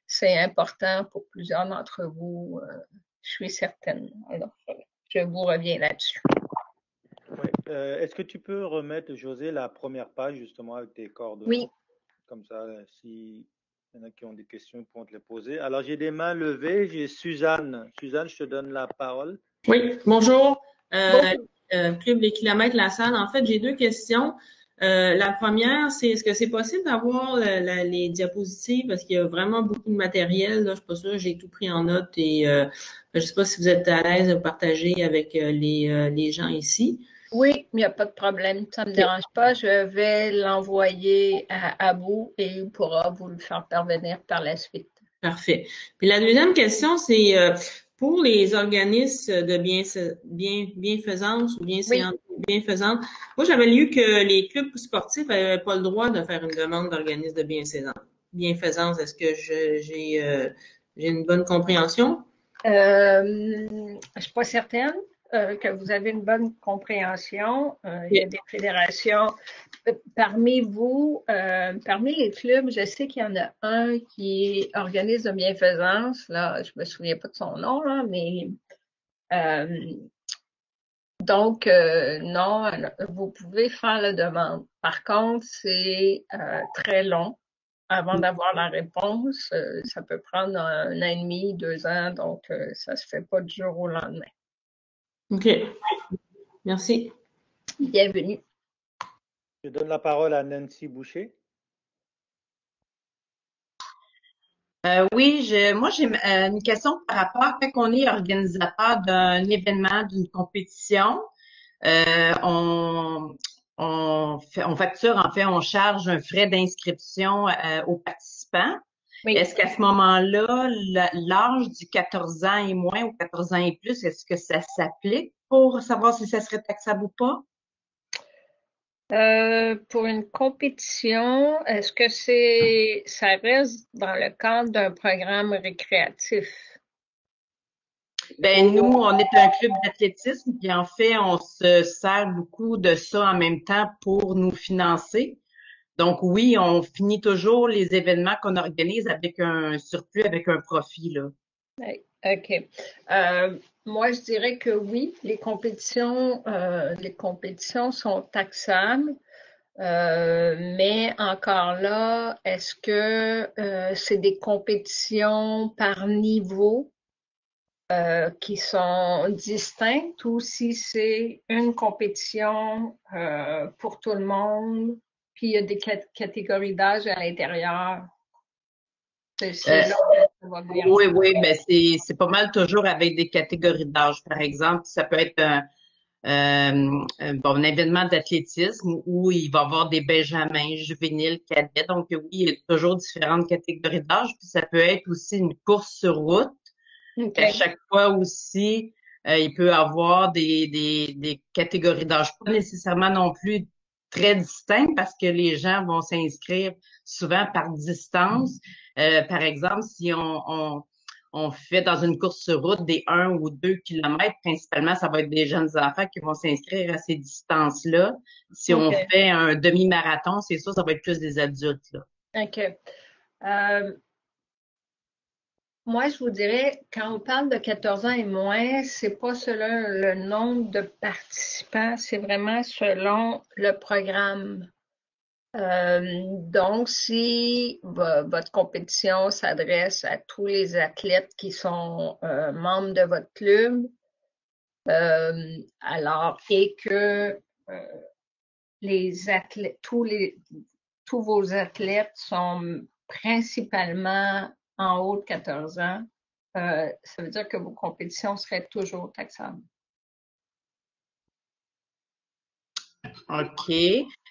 c'est important pour plusieurs d'entre vous. Je suis certaine. Alors, je vous reviens là-dessus. Ouais. Est-ce que tu peux remettre, José, la première page justement avec tes coordonnées? Oui. Comme ça, s'il y en a qui ont des questions, ils pourront te les poser. Alors, j'ai des mains levées. J'ai Suzanne. Suzanne, je te donne la parole. Oui, bonjour. Bonjour. Club Les Kilomètres La Salle. En fait, j'ai deux questions. La première, c'est est-ce que c'est possible d'avoir les diapositives parce qu'il y a vraiment beaucoup de matériel. Là, je suis pas sûre, j'ai tout pris en note et je sais pas si vous êtes à l'aise de partager avec les gens ici. Oui, il n'y a pas de problème. Ça ne me dérange pas. Je vais l'envoyer à vous et il pourra vous le faire parvenir par la suite. Parfait. Puis la deuxième question, c'est pour les organismes de bienfaisance ou bienfaisance. Moi, j'avais lu que les clubs sportifs n'avaient pas le droit de faire une demande d'organisme de bienfaisance. Est-ce que j'ai une bonne compréhension? Je suis pas certaine que vous avez une bonne compréhension. Il y a des fédérations. Parmi vous, parmi les clubs, je sais qu'il y en a un qui organise de bienfaisance. Là, je me souviens pas de son nom, là, mais donc non, vous pouvez faire la demande. Par contre, c'est très long avant d'avoir la réponse. Ça peut prendre 1 an et demi, 2 ans, donc ça se fait pas du jour au lendemain. OK. Merci. Bienvenue. Je donne la parole à Nancy Boucher. Oui, moi j'ai une question par rapport à quand on est organisateur d'un événement, d'une compétition. On facture, en fait, on charge un frais d'inscription aux participants. Oui. Est-ce qu'à ce moment-là, l'âge du 14 ans et moins ou 14 ans et plus, est-ce que ça s'applique pour savoir si ça serait taxable ou pas? Pour une compétition, est-ce que ça reste dans le cadre d'un programme récréatif? Ben nous, on est un club d'athlétisme, puis en fait, on se sert beaucoup de ça en même temps pour nous financer. Donc oui, on finit toujours les événements qu'on organise avec un surplus, avec un profit, là. OK. Moi, je dirais que oui, les compétitions sont taxables. Mais encore là, est-ce que c'est des compétitions par niveau qui sont distinctes ou si c'est une compétition pour tout le monde, puis il y a des catégories d'âge à l'intérieur? C'est là que ça va venir. Oui, ben c'est pas mal toujours avec des catégories d'âge. Par exemple, ça peut être un événement d'athlétisme où il va y avoir des benjamins, juvéniles, cadets. Donc oui, il y a toujours différentes catégories d'âge. Puis ça peut être aussi une course sur route. OK. À chaque fois aussi, il peut y avoir des catégories d'âge, pas nécessairement non plus très distinctes parce que les gens vont s'inscrire souvent par distance. Par exemple, si on fait dans une course sur route des 1 ou 2 kilomètres, principalement, ça va être des jeunes enfants qui vont s'inscrire à ces distances-là. Si on OK. fait un demi-marathon, c'est sûr, ça va être plus des adultes, là. OK. Moi, je vous dirais, quand on parle de 14 ans et moins, c'est pas selon le nombre de participants, c'est vraiment selon le programme. Donc, si votre compétition s'adresse à tous les athlètes qui sont membres de votre club, alors, et que les athlètes, tous vos athlètes sont principalement en haut de 14 ans, ça veut dire que vos compétitions seraient toujours taxables. OK.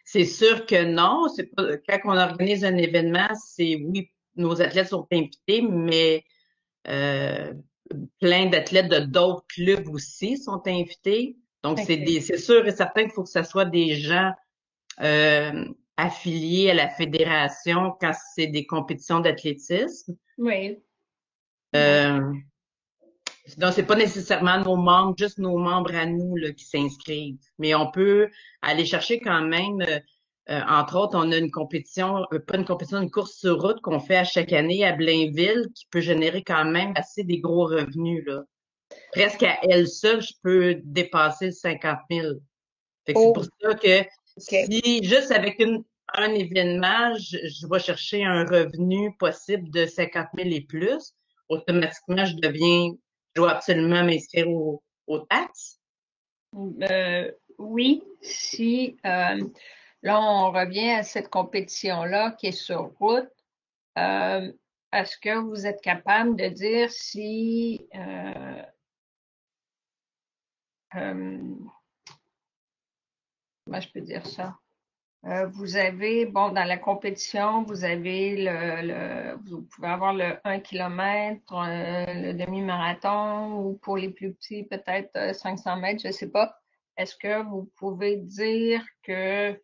C'est sûr que non. C'est pas, quand on organise un événement, c'est oui, nos athlètes sont invités, mais euh, plein d'athlètes de d'autres clubs aussi sont invités. Donc, OK. c'est sûr et certain qu'il faut que ce soit des gens euh, affiliés à la fédération quand c'est des compétitions d'athlétisme. Oui. Oui. Euh, Donc, c'est pas nécessairement nos membres, juste nos membres à nous là, qui s'inscrivent. Mais on peut aller chercher quand même, entre autres, on a une compétition, pas une compétition, une course sur route qu'on fait à chaque année à Blainville qui peut générer quand même assez des gros revenus, là. Presque à elle seule, je peux dépasser le 50 000. Fait que c'est pour Oh, ça que OK. si juste avec un événement, je vais chercher un revenu possible de 50 000 et plus, automatiquement, je dois absolument m'inscrire aux taxes. Oui, si là on revient à cette compétition-là qui est sur route, euh, est-ce que vous êtes capable de dire si comment je peux dire ça? Vous avez, bon, dans la compétition, vous avez vous pouvez avoir le 1 km, le demi-marathon, ou pour les plus petits, peut-être 500 mètres, je ne sais pas. Est-ce que vous pouvez dire que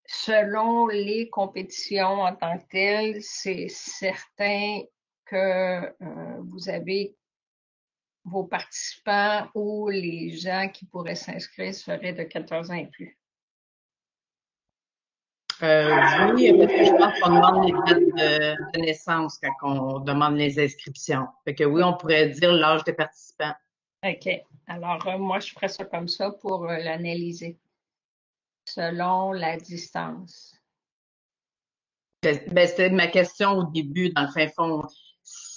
selon les compétitions en tant que telles, c'est certain que vous avez vos participants ou les gens qui pourraient s'inscrire seraient de 14 ans et plus? Oui, parce que je pense qu'on demande les dates de naissance quand on demande les inscriptions. Fait que oui, on pourrait dire l'âge des participants. OK. Alors, moi, je ferais ça comme ça pour l'analyser selon la distance. Ben, c'était ma question au début, dans le fin fond.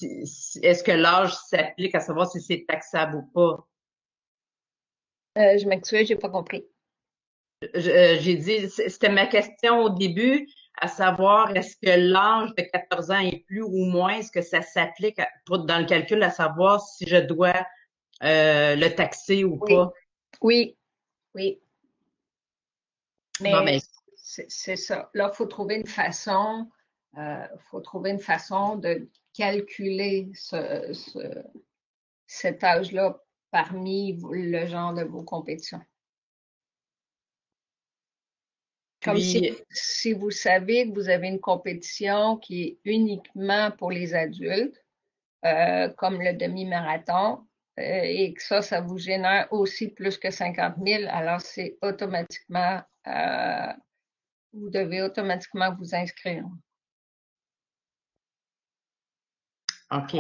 Est-ce que l'âge s'applique à savoir si c'est taxable ou pas? Je m'excuse, j'ai pas compris. J'ai dit, c'était ma question au début, à savoir est-ce que l'âge de 14 ans et plus ou moins, est-ce que ça s'applique dans le calcul à savoir si je dois le taxer ou Oui, pas? oui, oui. Bon, Mais ben, c'est ça. Là, faut trouver une façon de calculer cet âge-là parmi le genre de vos compétitions. Comme puis, si vous savez que vous avez une compétition qui est uniquement pour les adultes, comme le demi-marathon, et que ça vous génère aussi plus que 50 000, alors c'est automatiquement, vous devez automatiquement vous inscrire. OK.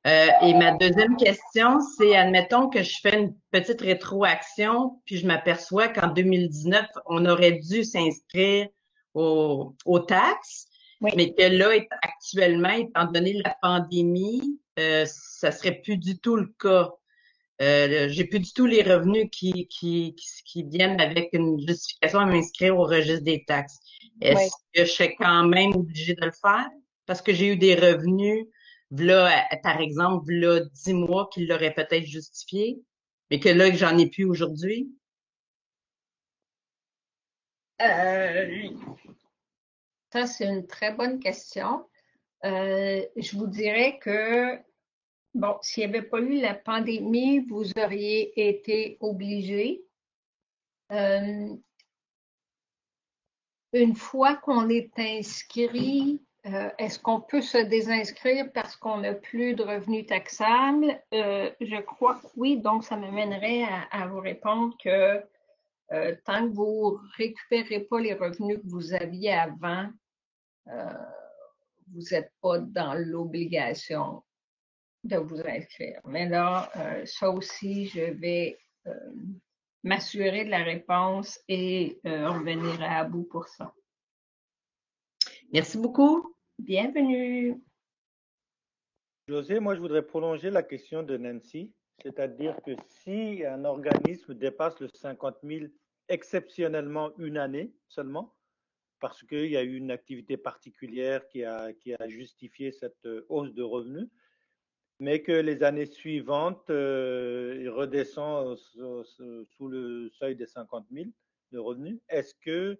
Et ma deuxième question, c'est, admettons que je fais une petite rétroaction, puis je m'aperçois qu'en 2019, on aurait dû s'inscrire aux taxes, Oui, mais que là, actuellement, étant donné la pandémie, ça serait plus du tout le cas. J'ai plus du tout les revenus qui viennent avec une justification à m'inscrire au registre des taxes. oui. Est-ce que je serais quand même obligée de le faire? Parce que j'ai eu des revenus, par exemple, 10 mois qui l'auraient peut-être justifié, mais que là, j'en ai plus aujourd'hui. Euh, Ça, c'est une très bonne question. Je vous dirais que, bon, s'il n'y avait pas eu la pandémie, vous auriez été obligé. Une fois qu'on est inscrit, est-ce qu'on peut se désinscrire parce qu'on n'a plus de revenus taxables? Je crois que oui, donc ça m'amènerait à vous répondre que tant que vous ne récupérez pas les revenus que vous aviez avant, vous n'êtes pas dans l'obligation de vous inscrire. Mais là, ça aussi, je vais m'assurer de la réponse et revenir à bout pour ça. Merci beaucoup. Bienvenue. José, moi, je voudrais prolonger la question de Nancy, c'est-à-dire que si un organisme dépasse le 50 000 exceptionnellement une année seulement, parce qu'il y a eu une activité particulière qui a justifié cette hausse de revenus, mais que les années suivantes, il redescend sous le seuil des 50 000 de revenus. Est-ce que,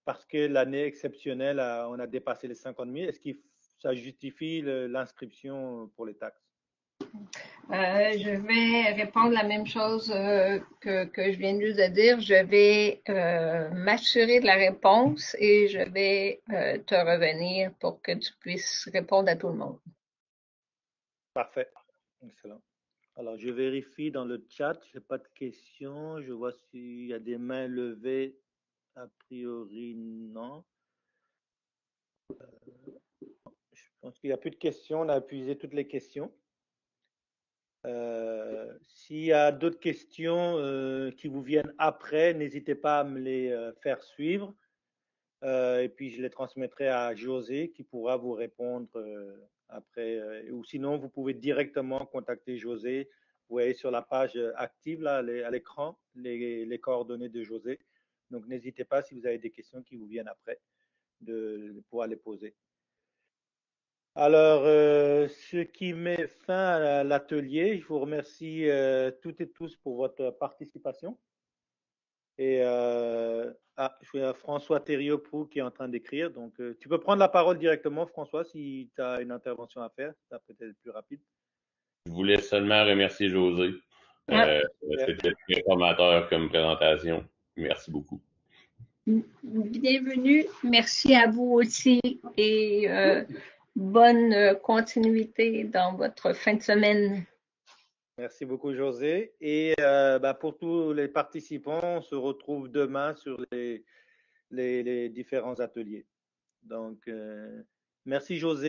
parce que l'année exceptionnelle, on a dépassé les 50 000, est-ce que ça justifie l'inscription pour les taxes? Je vais répondre la même chose que je viens juste de dire. Je vais m'assurer de la réponse et je vais te revenir pour que tu puisses répondre à tout le monde. Parfait. Excellent. Alors, je vérifie dans le chat. Je n'ai pas de questions. Je vois s'il y a des mains levées. A priori, non. Je pense qu'il n'y a plus de questions. On a épuisé toutes les questions. S'il y a d'autres questions qui vous viennent après, n'hésitez pas à me les faire suivre. Et puis, je les transmettrai à José qui pourra vous répondre après. Ou sinon, vous pouvez directement contacter José. Vous voyez sur la page active là, à l'écran les coordonnées de José. Donc, n'hésitez pas si vous avez des questions qui vous viennent après de pouvoir les poser. Alors, ce qui met fin à l'atelier, je vous remercie toutes et tous pour votre participation. Et je vois François Thériault-Proulx qui est en train d'écrire. Donc, tu peux prendre la parole directement, François, si tu as une intervention à faire. Ça peut être plus rapide. Je voulais seulement remercier José. C'était très formateur comme présentation. Merci beaucoup. Bienvenue. Merci à vous aussi et bonne continuité dans votre fin de semaine. Merci beaucoup, José. Et pour tous les participants, on se retrouve demain sur les différents ateliers. Donc, merci, José.